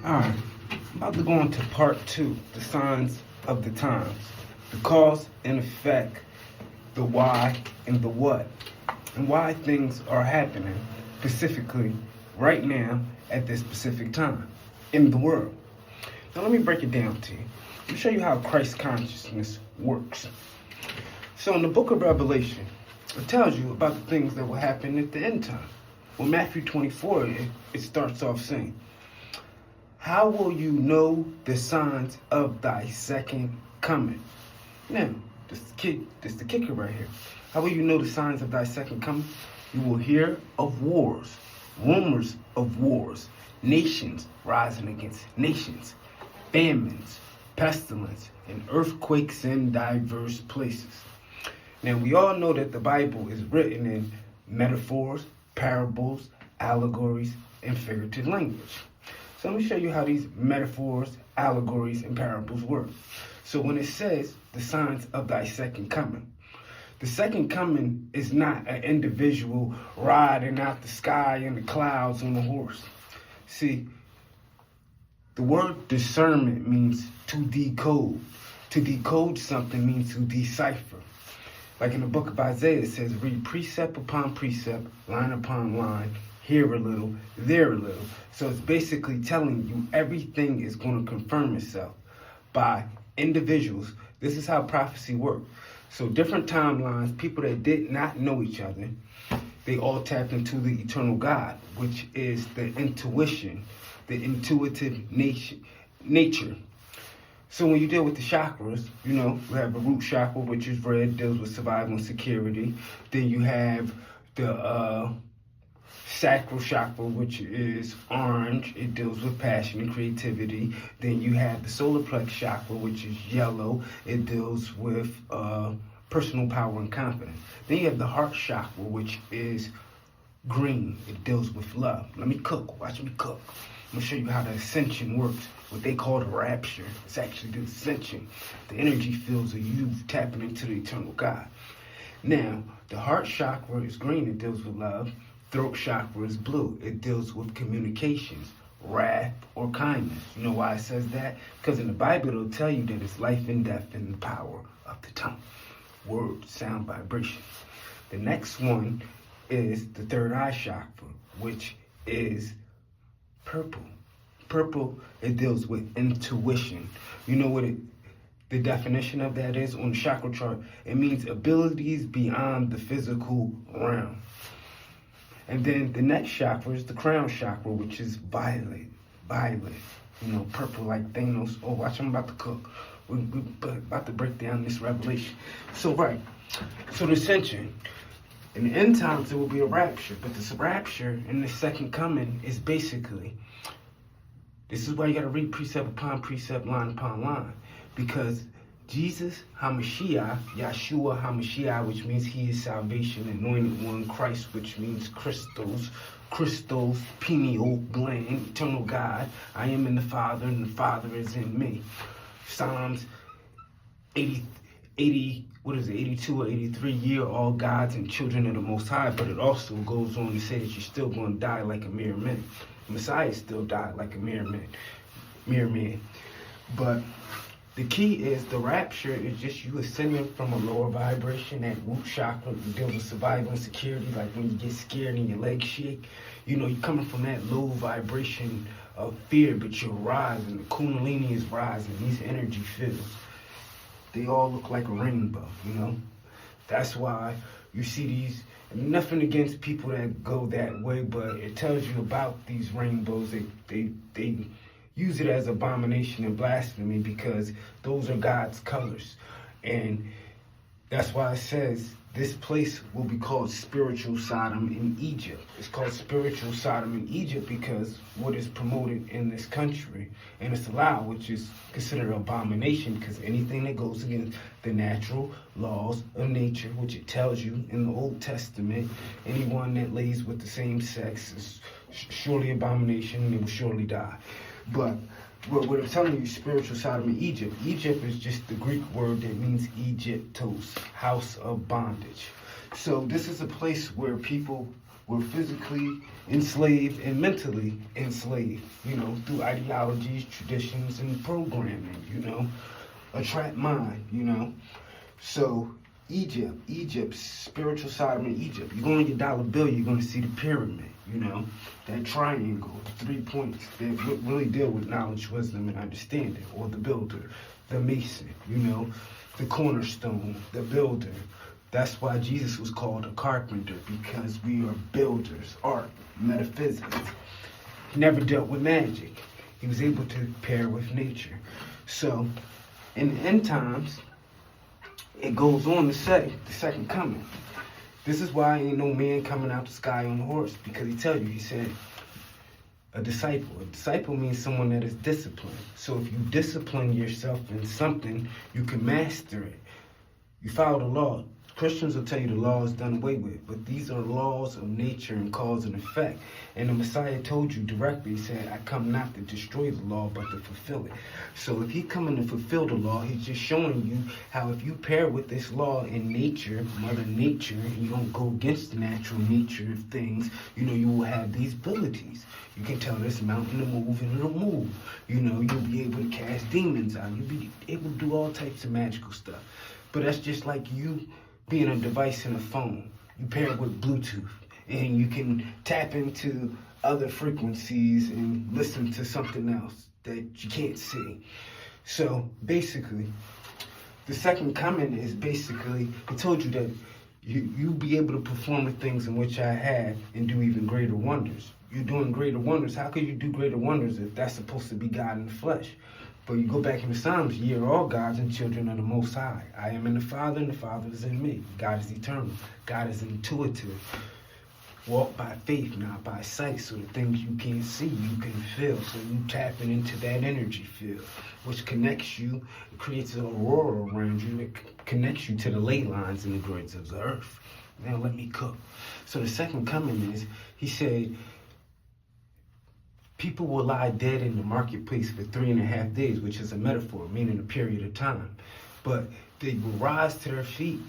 Alright, I'm about to go into part two, the signs of the times. The cause and effect, the why and the what, and why things are happening specifically right now at this specific time in the world. Now let me break it down to you. Let me show you how Christ consciousness works. So in the book of Revelation, it tells you about the things that will happen at the end time. Well, Matthew 24, it starts off saying, how will you know the signs of thy second coming? Now, this is the kicker right here. How will you know the signs of thy second coming? You will hear of wars, rumors of wars, nations rising against nations, famines, pestilence, and earthquakes in diverse places. Now, we all know that the Bible is written in metaphors, parables, allegories, and figurative language. So let me show you how these metaphors, allegories, and parables work. So when it says the signs of thy second coming, the second coming is not an individual riding out the sky in the clouds on a horse. See, the word discernment means to decode. To decode something means to decipher. Like in the book of Isaiah, it says, read precept upon precept, line upon line, here a little, there a little. So it's basically telling you everything is going to confirm itself by individuals. This is how prophecy works. So different timelines, people that did not know each other, they all tapped into the eternal God, which is the intuition, the intuitive nature. So when you deal with the chakras, you know, we have the root chakra, which is red, deals with survival and security. Then you have the sacral chakra, which is orange. It deals with passion and creativity. Then you have the solar plex chakra, which is yellow. It deals with personal power and confidence. Then you have the heart chakra, which is green. It deals with love. Let me cook. Watch me cook. I'm going to show you how the ascension works. What they call the rapture. It's actually the ascension. The energy fields of you tapping into the eternal God. Now, the heart chakra is green. It deals with love. Throat chakra is blue. It deals with communications, wrath, or kindness. You know why it says that? Because in the Bible, it'll tell you that it's life and death in the power of the tongue. Word, sound, vibration. The next one is the third eye chakra, which is purple. Purple, it deals with intuition. You know what the definition of that is on the chakra chart? It means abilities beyond the physical realm. And then the next chakra is the crown chakra, which is violet. Violet. You know, purple like Thanos. Oh, watch, I'm about to cook. We're about to break down this revelation. So, right. So the ascension. In the end times, it will be a rapture. But this rapture in the second coming is basically, this is why you got to read precept upon precept, line upon line. Because Jesus HaMashiach, Yeshua HaMashiach, which means he is salvation, anointed one, Christ, which means Christos, pineal gland, eternal God. I am in the Father, and the Father is in me. Psalms 82 or 83, ye are all gods and children of the Most High, but it also goes on to say that you're still going to die like a mere man. Messiah still died like a mere man. But the key is the rapture is just you ascending from a lower vibration, that root chakra, you deal with survival and security, like when you get scared and your legs shake. You know, you're coming from that low vibration of fear, but you're rising. The Kundalini is rising. These energy fields, they all look like a rainbow, you know? That's why you see these, nothing against people that go that way, but it tells you about these rainbows. They use it as abomination and blasphemy because those are God's colors. And that's why it says this place will be called spiritual Sodom in Egypt. It's called spiritual Sodom in Egypt because what is promoted in this country, and it's allowed, which is considered an abomination, because anything that goes against the natural laws of nature, which it tells you in the Old Testament, anyone that lays with the same sex is surely abomination, and they will surely die. But what I'm telling you, spiritual Sodom in Egypt. Egypt is just the Greek word that means Egyptos, house of bondage. So this is a place where people were physically enslaved and mentally enslaved, through ideologies, traditions, and programming, a trapped mind. So Egypt's spiritual side of Egypt. You go on your dollar bill, you're going to see the pyramid, that triangle, 3 points that really deal with knowledge, wisdom, and understanding, or the builder, the mason, the cornerstone, the builder. That's why Jesus was called a carpenter, because we are builders, art, metaphysics. He never dealt with magic. He was able to pair with nature. So, in the end times, it goes on to say, the second coming. This is why ain't no man coming out the sky on a horse, because he said, a disciple. A disciple means someone that is disciplined. So if you discipline yourself in something, you can master it. You follow the law. Christians will tell you the law is done away with, but these are laws of nature and cause and effect. And the Messiah told you directly, he said, I come not to destroy the law, but to fulfill it. So if he's coming to fulfill the law, he's just showing you how if you pair with this law in nature, Mother Nature, and you don't go against the natural nature of things, you will have these abilities. You can tell this mountain to move and it'll move. You'll be able to cast demons out. You'll be able to do all types of magical stuff. But that's just like you being a device in a phone. You pair it with Bluetooth, and you can tap into other frequencies and listen to something else that you can't see. So basically, the second coming is basically, I told you that you'll be able to perform the things in which I have and do even greater wonders. You're doing greater wonders. How could you do greater wonders if that's supposed to be God in the flesh? But you go back in the Psalms, ye are all gods and children of the Most High. I am in the Father, and the Father is in me. God is eternal. God is intuitive. Walk by faith, not by sight. So the things you can't see, you can feel. So you tapping into that energy field, which connects you, it creates an aurora around you. It connects you to the ley lines and the grids of the earth. Now let me cook. So the second coming is, he said, people will lie dead in the marketplace for 3.5 days, which is a metaphor, meaning a period of time. But they will rise to their feet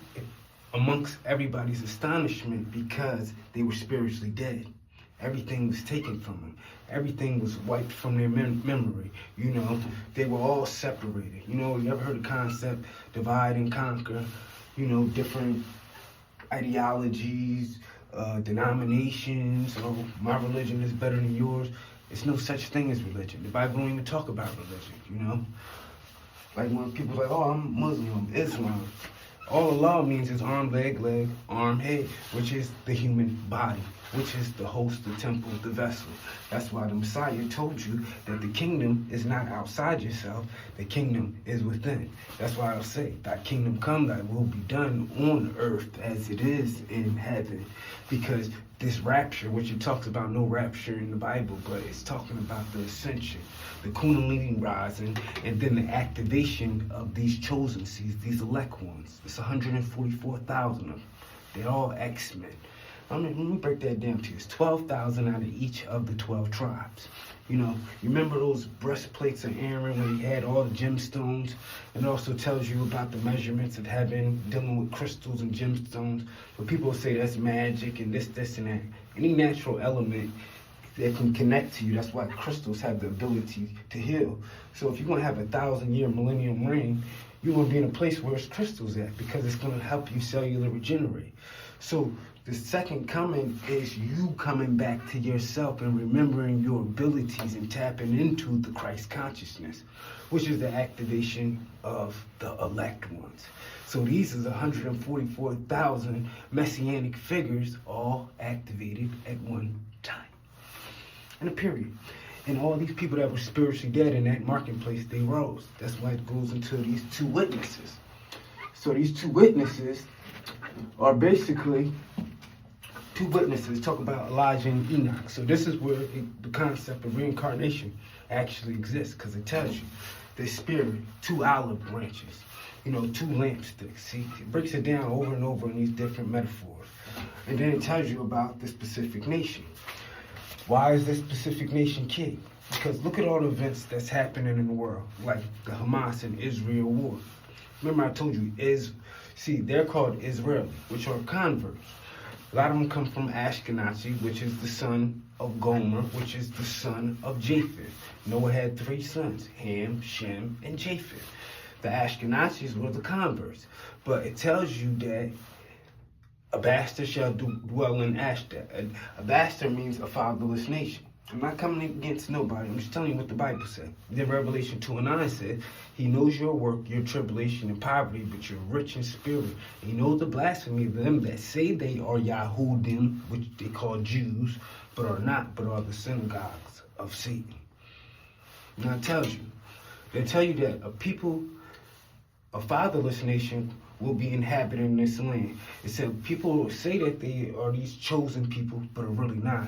amongst everybody's astonishment because they were spiritually dead. Everything was taken from them. Everything was wiped from their memory. They were all separated. You ever heard the concept divide and conquer? Different ideologies, denominations. Oh, my religion is better than yours. It's no such thing as religion. The Bible don't even talk about religion, Like when people are like, oh, I'm Muslim, I'm Islam. All Allah means is arm, leg, arm, head, which is the human body, which is the host, the temple, the vessel. That's why the Messiah told you that the kingdom is not outside yourself, the kingdom is within. That's why I'll say, thy kingdom come, thy will be done on earth as it is in heaven. Because this rapture, which it talks about no rapture in the Bible, but it's talking about the ascension, the Kundalini rising, and then the activation of these chosen seeds, these elect ones. It's 144,000 of them. They're all X-Men. Let me break that down to you. It's 12,000 out of each of the 12 tribes. You remember those breastplates of Aaron when he had all the gemstones? It also tells you about the measurements of heaven, dealing with crystals and gemstones. But people say that's magic and this, and that. Any natural element that can connect to you, that's why crystals have the ability to heal. So if you're going to have a 1,000-year millennium reign, you're going to be in a place where it's crystals at, because it's going to help you cellular regenerate. So the second coming is you coming back to yourself and remembering your abilities and tapping into the Christ consciousness, which is the activation of the elect ones. So these is 144,000 messianic figures all activated at one time. In a period. And all these people that were spiritually dead in that marketplace, they rose. That's why it goes into these two witnesses. So these two witnesses are basically two witnesses talk about Elijah and Enoch. So this is where the concept of reincarnation actually exists, because it tells you the spirit, two olive branches, two lampsticks. See, it breaks it down over and over in these different metaphors. And then it tells you about the specific nation. Why is this specific nation key? Because look at all the events that's happening in the world, like the Hamas and Israel war. Remember I told you, they're called Israeli, which are converts. A lot of them come from Ashkenazi, which is the son of Gomer, which is the son of Japheth. Noah had 3 sons, Ham, Shem, and Japheth. The Ashkenazis were the converts. But it tells you that a bastard shall dwell in Ashdod. A bastard means a fatherless nation. I'm not coming against nobody. I'm just telling you what the Bible said. Then Revelation 2:9 said, He knows your work, your tribulation and poverty, but you're rich in spirit. He knows the blasphemy of them that say they are Yahudim, which they call Jews, but are not, but are the synagogues of Satan. Now it tells you. They tell you that a fatherless nation will be inhabiting this land. It said people say that they are these chosen people, but are really not.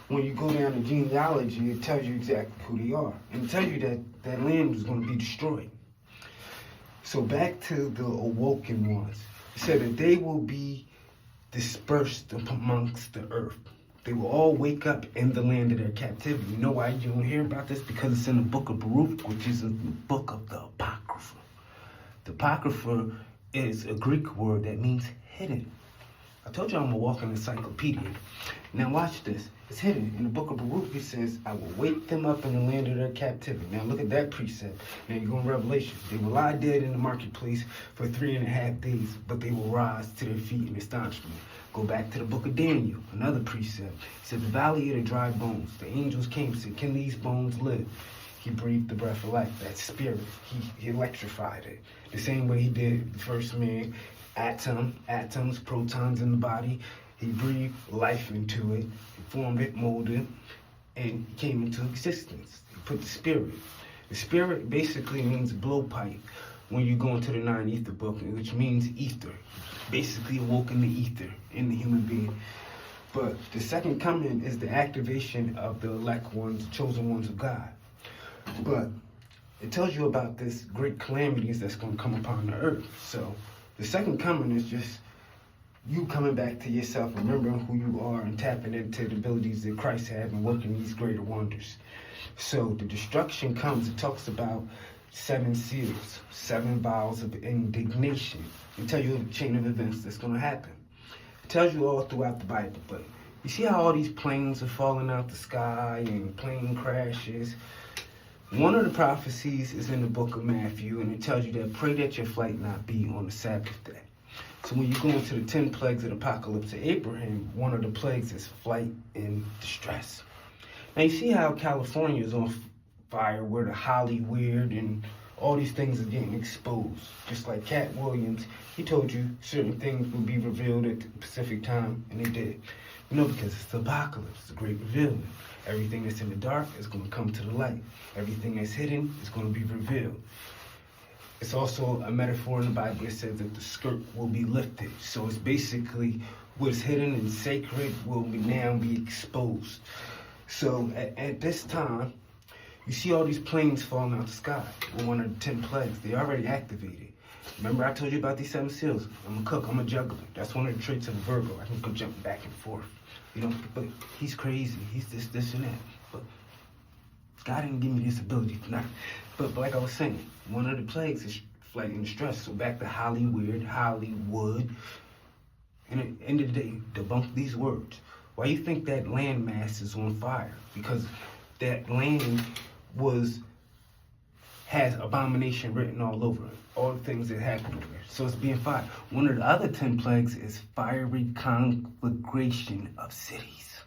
When you go down the genealogy, it tells you exactly who they are. And it tells you that that land is going to be destroyed. So back to the awoken ones. It said that they will be dispersed amongst the earth. They will all wake up in the land of their captivity. You know why you don't hear about this? Because it's in the book of Baruch, which is a book of the Apocrypha. The Apocrypha is a Greek word that means hidden. I told you I'm a walking encyclopedia. Now watch this. It's hidden. In the book of Baruch, it says, I will wake them up in the land of their captivity. Now look at that precept. Now you go in Revelation. They will lie dead in the marketplace for 3.5 days, but they will rise to their feet in astonishment. Go back to the book of Daniel, another precept. It said, the valley of the dry bones. The angels came and said, can these bones live? He breathed the breath of life, that spirit. He electrified it. The same way he did the first man, atoms, protons in the body. He breathed life into it, he formed it, molded it, and it came into existence. He put the spirit. The spirit basically means blowpipe when you go into the 9 ether book, which means ether. Basically awoken the ether in the human being. But the second coming is the activation of the elect ones, chosen ones of God. But it tells you about this great calamities that's going to come upon the earth. So the second coming is just you coming back to yourself, remembering who you are and tapping into the abilities that Christ had and working these greater wonders. So the destruction comes, it talks about 7 seals, 7 vials of indignation. It tells you a chain of events that's going to happen. It tells you all throughout the Bible, but you see how all these planes are falling out the sky and plane crashes? One of the prophecies is in the book of Matthew, and it tells you that pray that your flight not be on the Sabbath day. So when you go into the 10 plagues of the apocalypse of Abraham, one of the plagues is flight and distress. Now you see how California is on fire, where the Holly weird and all these things are getting exposed. Just like Cat Williams, he told you certain things would be revealed at the Pacific time, and they did. You know, because it's the apocalypse, it's a great revealing. Everything that's in the dark is going to come to the light. Everything that's hidden is going to be revealed. It's also a metaphor in the Bible that says that the skirt will be lifted. So it's basically what's hidden and sacred will now be exposed. So at this time, you see all these planes falling out the sky. Well, one of the 10 plagues, they already activated. Remember I told you about these 7 seals? I'm a cook, I'm a juggler. That's one of the traits of a Virgo. I can go jump back and forth. You know, but he's crazy. He's this, and that. But God didn't give me this ability tonight. But like I was saying, one of the plagues is flight and distress. So back to Hollywood. And at the end of the day, debunk these words. Why you think that landmass is on fire? Because that land has abomination written all over it. All the things that happened over there. So it's being fired. One of the other 10 plagues is fiery conflagration of cities.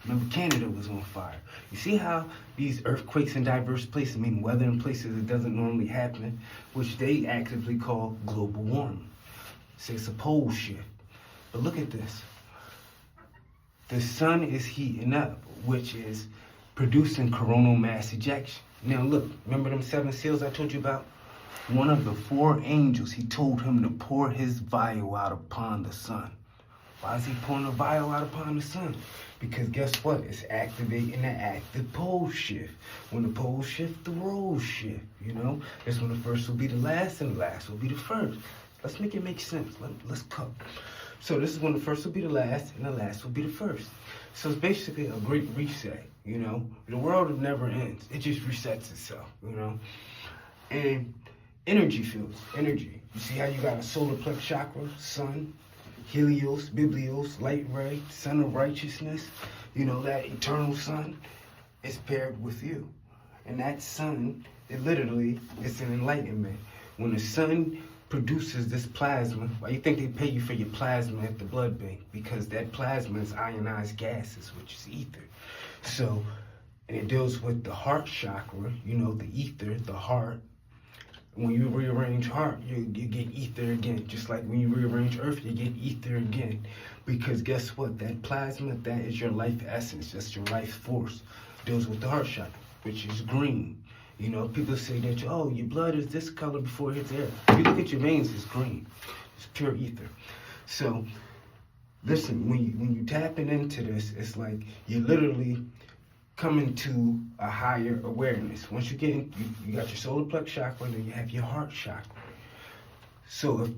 Remember, Canada was on fire. You see how these earthquakes in diverse places mean weather in places it doesn't normally happen, which they actively call global warming. So it's a pole shift. But look at this. The sun is heating up, which is producing coronal mass ejection. Now look, remember them 7 seals I told you about? One of the 4 angels, he told him to pour his vial out upon the sun. Why is he pouring a vial out upon the sun? Because guess what? It's activating the active pole shift. When the poles shift, the roles shift, you know? That's when the first will be the last and the last will be the first. Let's make it make sense. Let's cook. So this is when the first will be the last and the last will be the first. So it's basically a great reset, you know? The world never ends. It just resets itself, you know? And energy fields, energy. You see how you got a solar plex chakra, sun? Helios, Biblios, light ray, sun of righteousness, that eternal sun is paired with you. And that sun, it literally is an enlightenment. When the sun produces this plasma, why you think they pay you for your plasma at the blood bank? Because that plasma is ionized gases, which is ether. So, and it deals with the heart chakra, the ether, the heart. When you rearrange heart, you get ether again. Just like when you rearrange earth, you get ether again. Because guess what? That plasma, that is your life essence. That's your life force. Deals with the heart chakra, which is green. People say that, your blood is this color before it hits air. If you look at your veins, it's green. It's pure ether. So, listen, when you tapping into this, it's like you're literally coming to a higher awareness. Once you get in, you got your solar plex chakra, and then you have your heart chakra. So if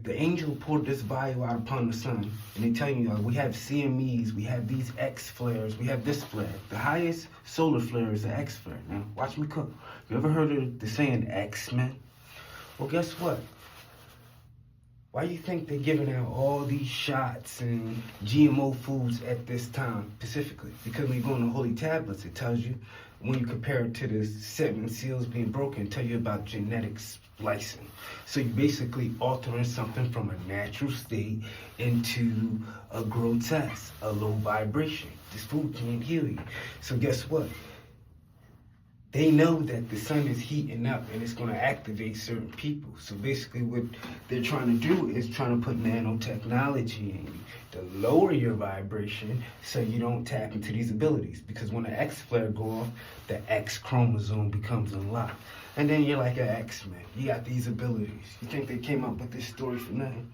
the angel poured this bio out upon the sun, and they tell you, we have CMEs, we have these X flares, we have this flare. The highest solar flare is the X flare. Now, watch me cook. You ever heard of the saying X-Men? Well, guess what? Why do you think they're giving out all these shots and GMO foods at this time, specifically? Because when you go on the Holy Tablets, it tells you, when you compare it to the 7 seals being broken, it tells you about genetic splicing. So you're basically altering something from a natural state into a grotesque, a low vibration. This food can't heal you. So guess what? They know that the sun is heating up and it's going to activate certain people. So basically what they're trying to do is trying to put nanotechnology in you to lower your vibration so you don't tap into these abilities. Because when the X flare go off, the X chromosome becomes unlocked. And then you're like an X-Men. You got these abilities. You think they came up with this story for nothing?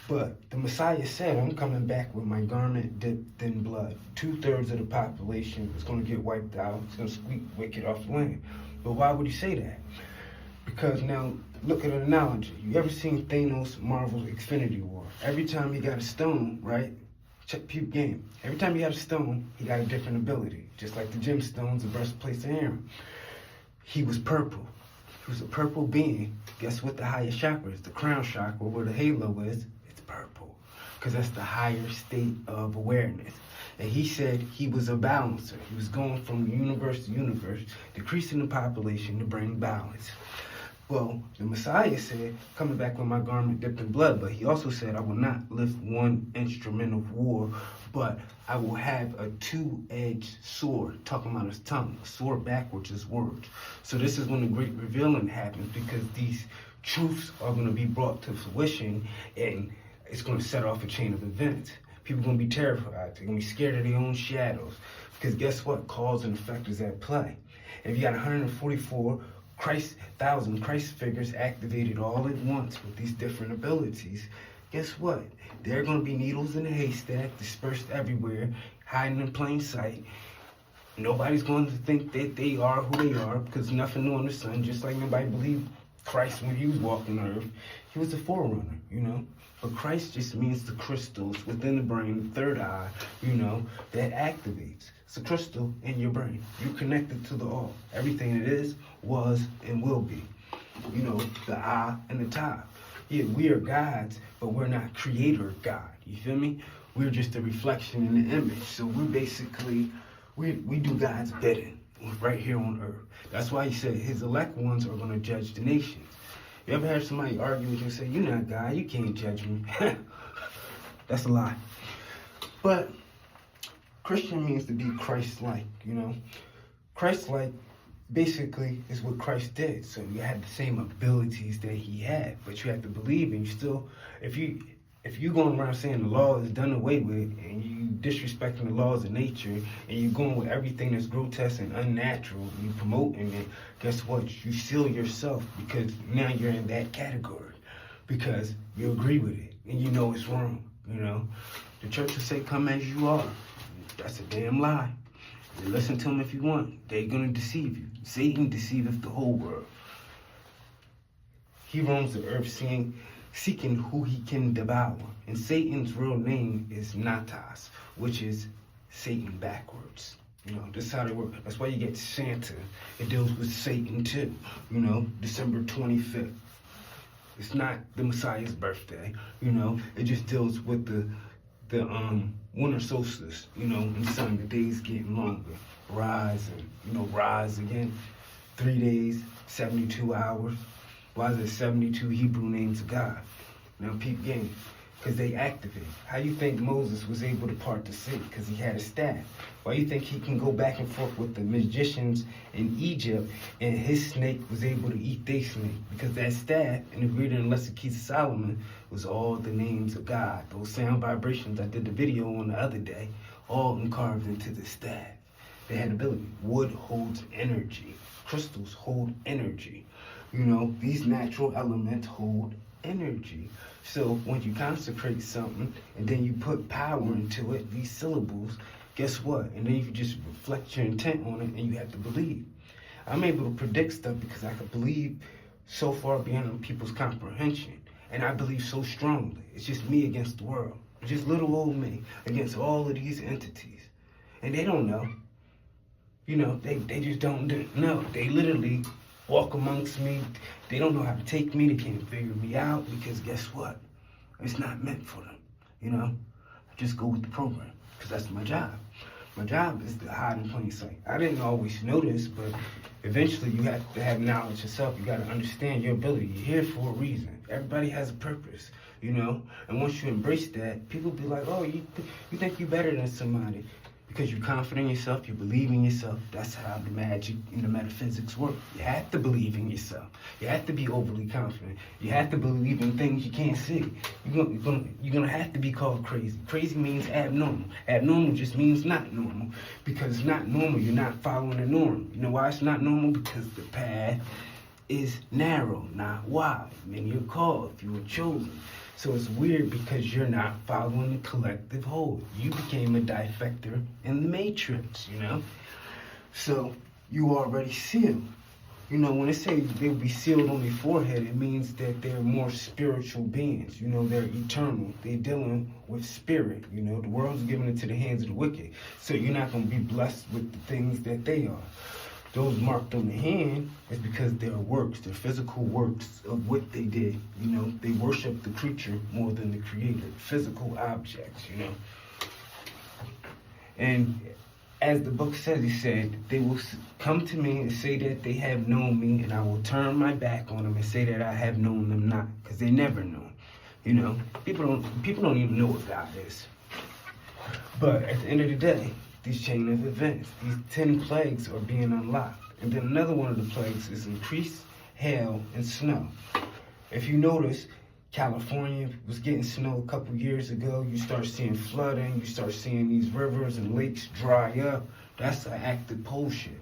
But the Messiah said, I'm coming back with my garment dipped in blood. 2/3 of the population is going to get wiped out. It's going to squeak wicked off the land. But why would he say that? Because now, look at an analogy. You ever seen Thanos Marvel's Infinity War? Every time he got a stone, right? Check peep game. Every time he got a stone, he got a different ability. Just like the gemstones, the breastplates of Aaron. He was purple. He was a purple being. Guess what the highest chakra is? The crown chakra, where the halo is. Purple, because that's the higher state of awareness. And he said he was a balancer. He was going from universe to universe, decreasing the population to bring balance. Well, the Messiah said, coming back with my garment dipped in blood, but he also said, I will not lift one instrument of war, but I will have a 2-edged sword, talking about his tongue. A sword backwards is words. So this is when the great revealing happens, because these truths are going to be brought to fruition, and it's going to set off a chain of events. People are going to be terrified. They're going to be scared of their own shadows. Because guess what? Cause and effect is at play. If you got 144,000 Christ figures activated all at once with these different abilities, guess what? There are going to be needles in a haystack dispersed everywhere, hiding in plain sight. Nobody's going to think that they are who they are, because nothing new on the sun. Just like nobody believed Christ when he was walking on earth. He was a forerunner, But Christ just means the crystals within the brain, the third eye, that activates. It's a crystal in your brain. You're connected to the all. Everything it is, was, and will be. The I and the Ta. Yeah, we are gods, but we're not creator God. You feel me? We're just a reflection in the image. So we're basically, we do God's bidding right here on earth. That's why he said his elect ones are going to judge the nations. You ever heard somebody argue with you and say, you're not God, you can't judge me? That's a lie. But Christian means to be Christ-like, Christ-like basically is what Christ did. So you had the same abilities that he had, but you have to believe, and you still, if you going around saying the law is done away with, and you disrespecting the laws of nature, and you going with everything that's grotesque and unnatural, and you promoting it, guess what? You seal yourself, because now you're in that category, because you agree with it, and you know it's wrong, The church will say, come as you are. That's a damn lie. You listen to them if you want. They're going to deceive you. Satan deceiveth the whole world. He roams the earth seeking who he can devour. And Satan's real name is Natas, which is Satan backwards. This is how they work. That's why you get Santa. It deals with Satan too. December 25th. It's not the Messiah's birthday, It just deals with the winter solstice, and the sun, the days getting longer. Rise and, rise again. 3 days, 72 hours. Why is there 72 Hebrew names of God? Now peep game. Because they activate. How you think Moses was able to part the sea? Because he had a staff. Why you think he can go back and forth with the magicians in Egypt and his snake was able to eat their snake? Because that staff in the Greater and Lesser Keys of Solomon was all the names of God. Those sound vibrations I did the video on the other day, all carved into the staff. They had ability. Wood holds energy. Crystals hold energy. These natural elements hold energy. So when you consecrate something and then you put power into it, these syllables, guess what? And then you can just reflect your intent on it and you have to believe. I'm able to predict stuff because I could believe so far beyond people's comprehension. And I believe so strongly. It's just me against the world. It's just little old me against all of these entities. And they don't know. They just don't know. They literally walk amongst me. They don't know how to take me. They can't figure me out because guess what? It's not meant for them. I just go with the program because that's my job. My job is to hide in plain sight. I didn't always know this, but eventually you have to have knowledge yourself. You got to understand your ability. You're here for a reason. Everybody has a purpose, And once you embrace that, people be like, oh, you think you're better than somebody. Because you're confident in yourself, you believe in yourself. That's how the magic and the metaphysics work. You have to believe in yourself. You have to be overly confident. You have to believe in things you can't see. You're gonna have to be called crazy. Crazy means abnormal. Abnormal just means not normal. Because it's not normal, you're not following the norm. You know why it's not normal? Because the path is narrow, not wide. Many are called if you were chosen. So it's weird because you're not following the collective whole. You became a defector in the matrix, So you already sealed. When they say they'll be sealed on their forehead, it means that they're more spiritual beings. They're eternal. They're dealing with spirit. The world's given into the hands of the wicked. So you're not going to be blessed with the things that they are. Those marked on the hand is because they're works, they're physical works of what they did. They worship the creature more than the creator, physical objects, And as the book says, he said, they will come to me and say that they have known me, and I will turn my back on them and say that I have known them not, because they never know. People don't even know what God is. But at the end of the day, these chain of events, these 10 plagues are being unlocked. And then another one of the plagues is increased hail and snow. If you notice, California was getting snow a couple years ago. You start seeing flooding. You start seeing these rivers and lakes dry up. That's an active pole shift.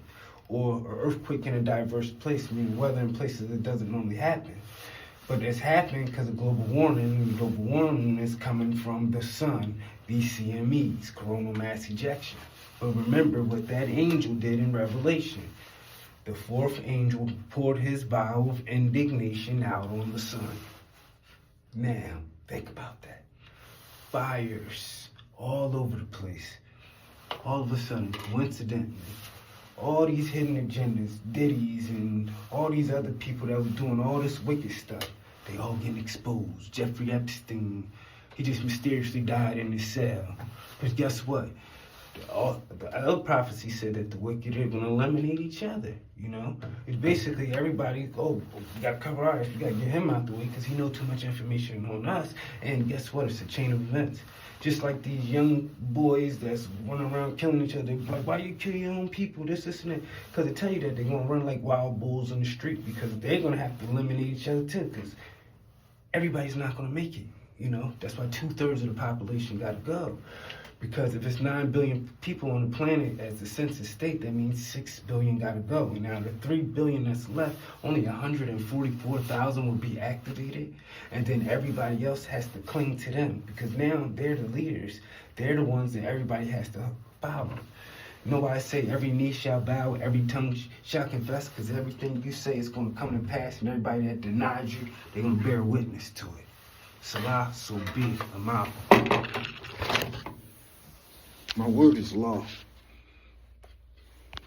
Or an earthquake in a diverse place, meaning weather in places that doesn't normally happen. But it's happening because of global warming, and global warming is coming from the sun, these CMEs, coronal mass ejection. But remember what that angel did in Revelation. The fourth angel poured his vial of indignation out on the sun. Now, think about that. Fires all over the place. All of a sudden, coincidentally, all these hidden agendas, Diddy's and all these other people that were doing all this wicked stuff, they all getting exposed. Jeffrey Epstein, he just mysteriously died in his cell. But guess what? The other prophecy said that the wicked are going to eliminate each other, It's basically everybody, you got to cover our ass, you got to get him out the way because he knows too much information on us. And guess what? It's a chain of events. Just like these young boys that's running around killing each other. Like, why you kill your own people? This, and that. Because they tell you that they're going to run like wild bulls in the street because they're going to have to eliminate each other too because everybody's not going to make it, That's why 2/3 of the population got to go. Because if it's 9 billion people on the planet as the census state, that means 6 billion got to go. Now, the 3 billion that's left, only 144,000 will be activated. And then everybody else has to cling to them because now they're the leaders. They're the ones that everybody has to follow. Nobody say every knee shall bow, every tongue shall confess, because everything you say is going to come to pass, and everybody that denies you, they're going to bear witness to it. Salah, so be it. I'm out. My word is law.